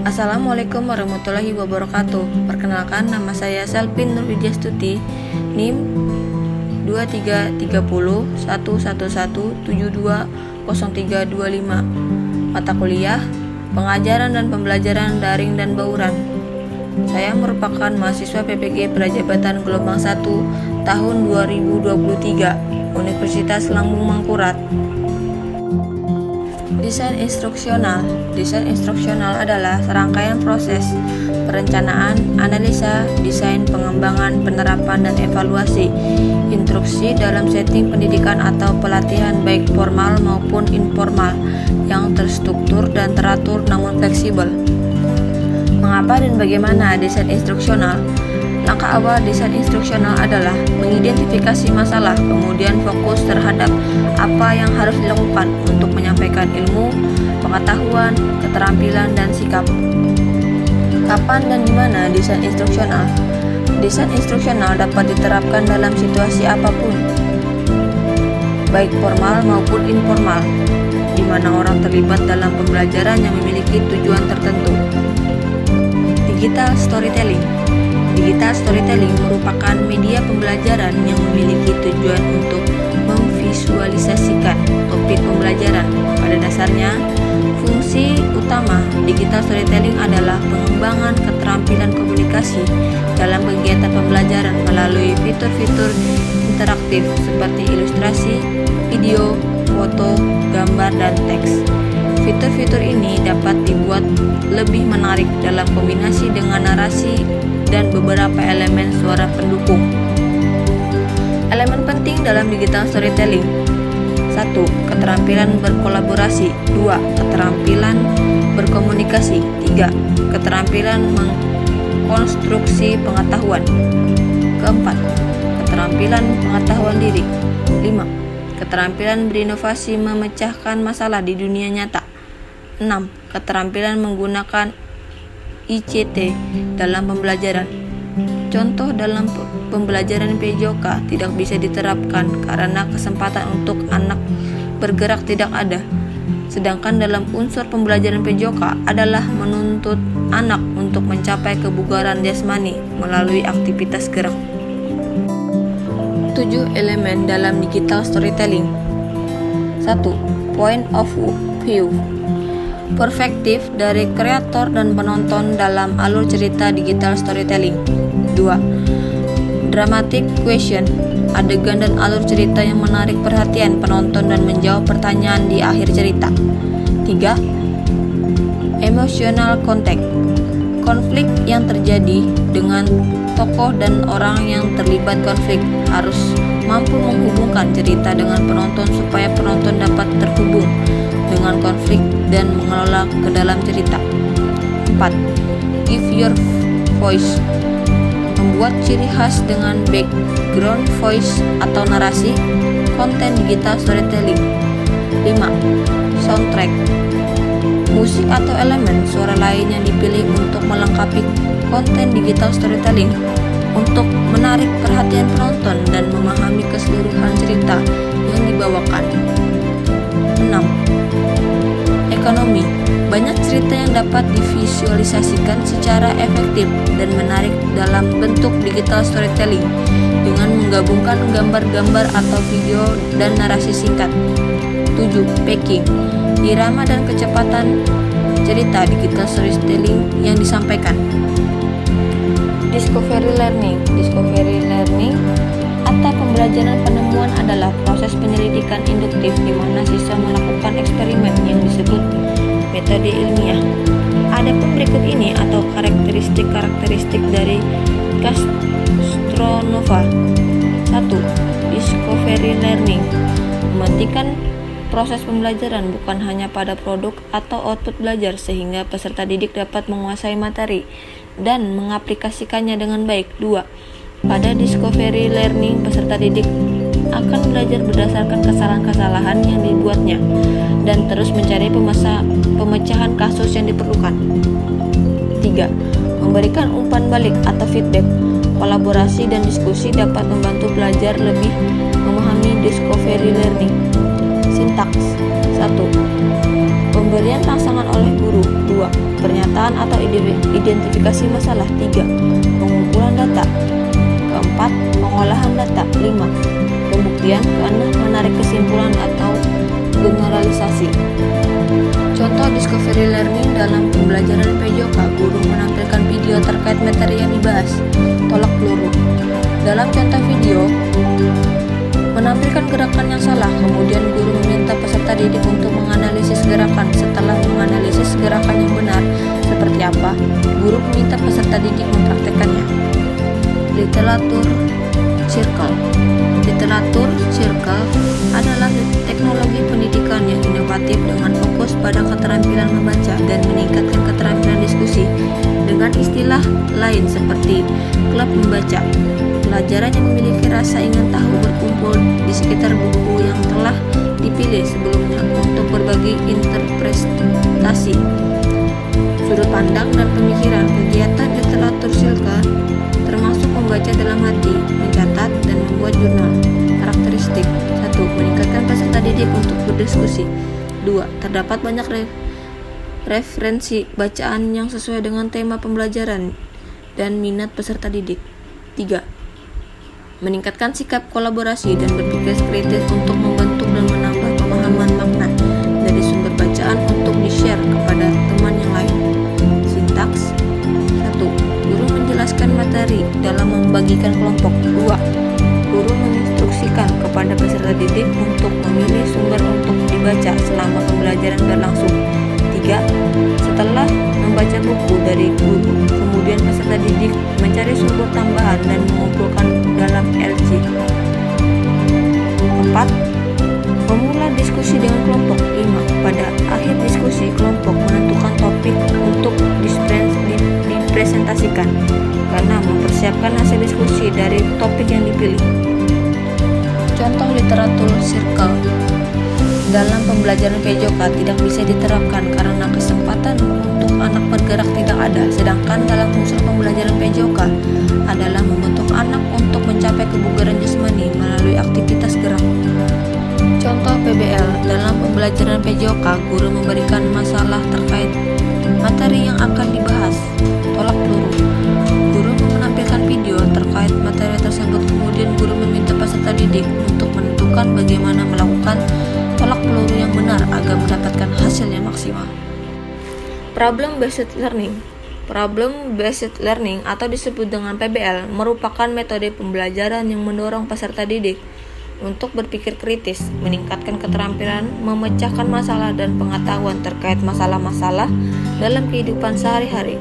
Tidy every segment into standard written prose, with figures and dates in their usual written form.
Assalamualaikum warahmatullahi wabarakatuh. Perkenalkan, nama saya Selvin Nurwidiastuti, NIM 233011172035. Mata kuliah Pengajaran dan Pembelajaran Daring dan Bauran. Saya merupakan mahasiswa PPG Prajabatan Gelombang 1 tahun 2023 Universitas Lambung Mangkurat. Desain instruksional. Desain instruksional adalah serangkaian proses perencanaan, analisa, desain, pengembangan, penerapan, dan evaluasi instruksi dalam setting pendidikan atau pelatihan baik formal maupun informal yang terstruktur dan teratur namun fleksibel. Mengapa dan bagaimana desain instruksional? Langkah awal desain instruksional adalah mengidentifikasi masalah, kemudian fokus terhadap apa yang harus dilakukan untuk menyampaikan ilmu, pengetahuan, keterampilan, dan sikap. Kapan dan di mana desain instruksional? Desain instruksional dapat diterapkan dalam situasi apapun, baik formal maupun informal, di mana orang terlibat dalam pembelajaran yang memiliki tujuan tertentu. Digital storytelling. Digital storytelling merupakan media pembelajaran yang memiliki tujuan untuk memvisualisasikan topik pembelajaran. Pada dasarnya, fungsi utama digital storytelling adalah pengembangan keterampilan komunikasi dalam kegiatan pembelajaran melalui fitur-fitur interaktif seperti ilustrasi, video, foto, gambar, dan teks. Fitur-fitur ini dapat dibuat lebih menarik dalam kombinasi dengan narasi dan beberapa elemen suara pendukung. Elemen penting dalam digital storytelling: 1. Keterampilan berkolaborasi. 2. Keterampilan berkomunikasi. 3. Keterampilan mengkonstruksi pengetahuan. Keempat, keterampilan pengetahuan diri. 5. Keterampilan berinovasi memecahkan masalah di dunia nyata. 6. Keterampilan menggunakan ICT dalam pembelajaran. Contoh dalam pembelajaran PJOK tidak bisa diterapkan karena kesempatan untuk anak bergerak tidak ada. Sedangkan dalam unsur pembelajaran PJOK adalah menuntut anak untuk mencapai kebugaran jasmani melalui aktivitas gerak. 7 elemen dalam digital storytelling. 1. Point of view. Perspektif dari kreator dan penonton dalam alur cerita digital storytelling. 2. Dramatic question. Adegan dan alur cerita yang menarik perhatian penonton dan menjawab pertanyaan di akhir cerita. 3. Emotional contact. Konflik yang terjadi dengan tokoh dan orang yang terlibat konflik harus mampu menghubungkan cerita dengan penonton supaya penonton dapat terhubung dengan konflik dan mengelola ke dalam cerita. 4. Give your voice. Membuat ciri khas dengan background voice atau narasi konten digital storytelling. 5. Soundtrack. Musik atau elemen suara lain yang dipilih untuk melengkapi konten digital storytelling untuk menarik perhatian penonton dan memahami keseluruhan cerita yang dibawakan. 6. Ekonomi. Banyak cerita yang dapat divisualisasikan secara efektif dan menarik dalam bentuk digital storytelling dengan menggabungkan gambar-gambar atau video dan narasi singkat. 7. Pacing. Irama dan kecepatan cerita digital storytelling yang disampaikan. Discovery learning. Discovery learning atau pembelajaran penemuan adalah proses penyelidikan induktif di mana siswa melakukan eksperimen yang disebut metode ilmiah. Adapun berikut ini atau karakteristik dari Castronova. 1. Discovery learning mementingkan proses pembelajaran bukan hanya pada produk atau output belajar sehingga peserta didik dapat menguasai materi dan mengaplikasikannya dengan baik. 2. Pada discovery learning, peserta didik akan belajar berdasarkan kesalahan-kesalahan yang dibuatnya dan terus mencari pemecahan kasus yang diperlukan. 3. Memberikan umpan balik atau feedback. Kolaborasi dan diskusi dapat membantu belajar lebih memahami discovery learning. Sintaks. 1. Pemberian rangsangan oleh guru. 2. Pernyataan atau identifikasi masalah. 3. Pengumpulan data. 4. Pengolahan data. 5. Pembuktian. 6. Menarik kesimpulan atau generalisasi. Contoh discovery learning dalam pembelajaran PJOK. Guru menampilkan video terkait materi yang dibahas. Tolak peluru. Dalam contoh video, menampilkan gerakan yang salah, kemudian guru meminta peserta didik untuk menganalisis gerakan. Setelah menganalisis gerakan yang benar seperti apa, guru meminta peserta didik mempraktekannya. Literatur circle. Literatur circle adalah teknologi pendidikan yang inovatif dengan fokus pada keterampilan membaca dan meningkatkan keterampilan diskusi. Dengan istilah lain seperti klub membaca, pelajaran yang memiliki rasa ingin tahu berkumpul di sekitar buku yang telah dipilih sebelumnya untuk berbagi interpretasi, sudut pandang, dan pemikiran. Kegiatan literatur circle termasuk membaca dalam hati, mencatat, dan membuat jurnal. Karakteristik. 1. Meningkatkan peserta didik untuk berdiskusi. 2. Terdapat banyak referensi bacaan yang sesuai dengan tema pembelajaran dan minat peserta didik. 3. Meningkatkan sikap kolaborasi dan berpikir kritis untuk membentuk dan menambah pemahaman makna dari sumber bacaan untuk di-share kepada teman yang lain. Sintaks. 1. Guru menjelaskan materi dalam membagikan kelompok. 2. Guru menginstruksikan kepada peserta didik untuk memilih sumber untuk dibaca selama pembelajaran berlangsung. 3. Setelah membaca buku dari guru, kemudian peserta didik mencari sumber tambahan dan mengumpulkan dalam LC. 4. Memulai diskusi dengan kelompok. 5. Pada akhir diskusi, kelompok menentukan topik untuk dipresentasikan karena mempersiapkan hasil diskusi dari topik yang dipilih. Contoh literatur circle dalam pembelajaran PJOK tidak bisa diterapkan karena kesempatan untuk anak bergerak tidak ada, sedangkan dalam unsur pembelajaran PJOK adalah membentuk anak untuk mencapai kebugaran jasmani melalui aktivitas gerak. Contoh PBL dalam pembelajaran PJOK, guru memberikan masalah terkait materi yang akan dibahas. Tolak peluru. Guru menampilkan video terkait materi tersebut, kemudian guru meminta peserta didik untuk menentukan bagaimana melakukan tolak peluru yang benar agar mendapatkan hasil yang maksimal. Problem based learning. Problem based learning atau disebut dengan PBL merupakan metode pembelajaran yang mendorong peserta didik untuk berpikir kritis, meningkatkan keterampilan memecahkan masalah dan pengetahuan terkait masalah-masalah dalam kehidupan sehari-hari.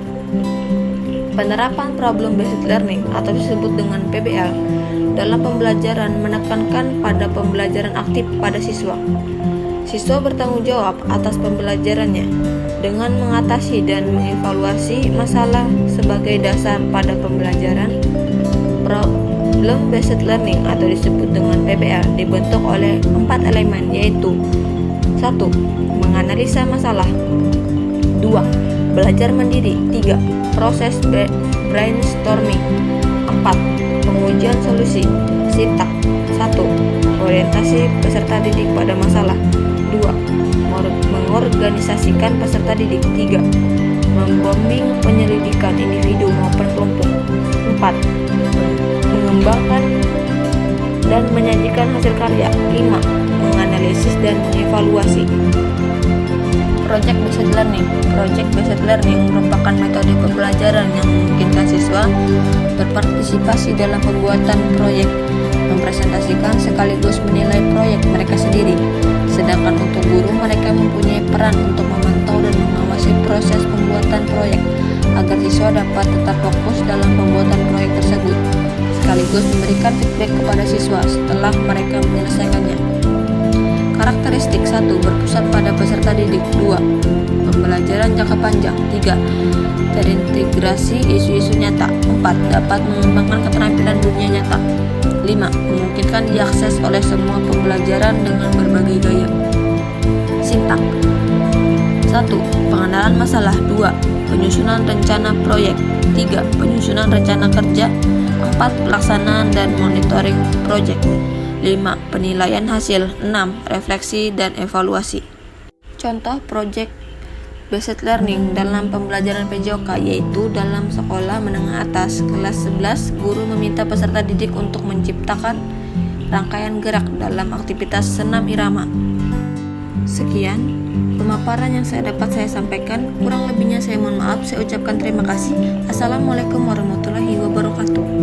Penerapan problem based learning atau disebut dengan PBL dalam pembelajaran menekankan pada pembelajaran aktif pada siswa. Siswa bertanggung jawab atas pembelajarannya dengan mengatasi dan mengevaluasi masalah sebagai dasar pada pembelajaran. Problem based learning atau disebut dengan PBL dibentuk oleh 4 elemen, yaitu 1. Menganalisa masalah. 2. Belajar mandiri. 3. Proses brainstorming. 4. Pengujian solusi. Sintak. 1. Orientasi peserta didik pada masalah. 2. Mengorganisasikan peserta didik. 3. Membimbing penyelidikan individu maupun kelompok. 4. Mengembangkan dan menyajikan hasil karya. 5. Menganalisis dan mengevaluasi. Project based learning. Project based learning merupakan metode pembelajaran yang memungkinkan siswa berpartisipasi dalam pembuatan proyek, mempresentasikan sekaligus menilai proyek mereka sendiri. Sedangkan untuk guru, mereka mempunyai peran untuk memantau dan mengawasi proses pembuatan proyek agar siswa dapat tetap fokus dalam pembuatan proyek tersebut, sekaligus memberikan feedback kepada siswa setelah mereka menyelesaikannya. Karakteristik. 1. Berpusat pada peserta didik. 2. Pembelajaran jangka panjang. 3. Terintegrasi isu-isu nyata. 4. Dapat mengembangkan keterampilan dunia nyata. 5. Memungkinkan diakses oleh semua pembelajaran dengan berbagai gaya. Sintak. 1. Pengenalan masalah. 2. Penyusunan rencana proyek. 3. Penyusunan rencana kerja. 4. Pelaksanaan dan monitoring proyek. 5. Penilaian hasil. 6. Refleksi dan evaluasi. Contoh project based learning dalam pembelajaran PJOK yaitu dalam sekolah menengah atas kelas 11, guru meminta peserta didik untuk menciptakan rangkaian gerak dalam aktivitas senam irama. Sekian pemaparan yang saya sampaikan. Kurang lebihnya saya mohon maaf. Saya ucapkan terima kasih. Assalamualaikum warahmatullahi wabarakatuh.